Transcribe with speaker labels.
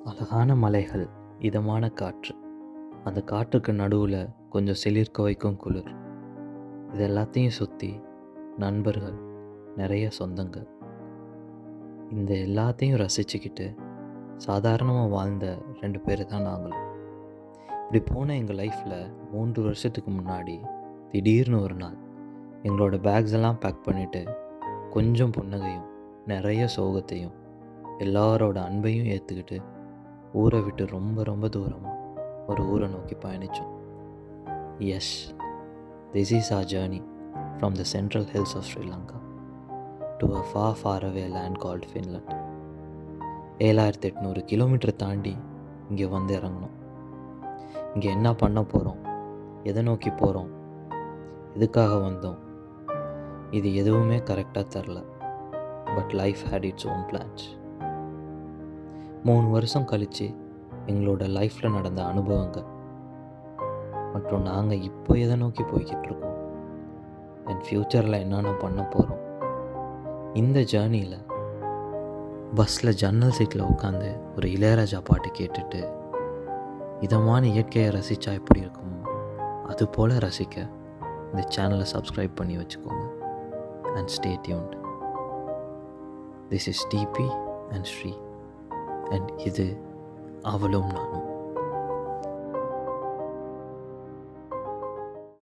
Speaker 1: அழகான மலைகள், இதமான காற்று, அந்த காற்றுக்கு நடுவில் கொஞ்சம் சிலிர்க்க வைக்கும் குளிர், இது எல்லாத்தையும் சுற்றி நண்பர்கள், நிறைய சொந்தங்கள், இந்த எல்லாத்தையும் ரசிச்சுக்கிட்டு சாதாரணமாக வாழ்ந்த 2 பேர் தான் நாங்களும். இப்படி போன எங்கள் லைஃப்பில் 3 வருஷத்துக்கு முன்னாடி திடீர்னு ஒரு நாள் எங்களோட பேக்ஸ் எல்லாம் பேக் பண்ணிவிட்டு கொஞ்சம் புன்னகையும் நிறைய சோகத்தையும் எல்லாரோட அன்பையும் ஏற்றுக்கிட்டு ஊரை விட்டு ரொம்ப ரொம்ப தூரமாக ஒரு ஊரை நோக்கி பயணித்தோம். Yes, this is our journey from the central hills of Sri Lanka to a far far away land called Finland. 7800 kilometre தாண்டி இங்கே வந்து இறங்கணும். இங்கே என்ன பண்ண போகிறோம், எதை நோக்கி போகிறோம், எதுக்காக வந்தோம், இது எதுவுமே கரெக்டாக தெரில. But life had its own plans. 3 வருஷம் கழித்து எங்களோட லைஃப்பில் நடந்த அனுபவங்கள் மற்றும் நாங்கள் இப்போ எதை நோக்கி போய்கிட்டு இருக்கோம் அண்ட் ஃப்யூச்சரில் என்னென்ன பண்ண போகிறோம், இந்த ஜேர்னியில் பஸ்ஸில் ஜன்னல் சீட்டில் உட்காந்து ஒரு இளையராஜா பாட்டு கேட்டுட்டு இதமான இயற்கையை ரசித்தா எப்படி இருக்குமோ அது போல் ரசிக்க இந்த சேனலை சப்ஸ்கிரைப் பண்ணி வச்சுக்கோங்க. And stay tuned. This is DP and Sri, and இது அவளும் நானும்.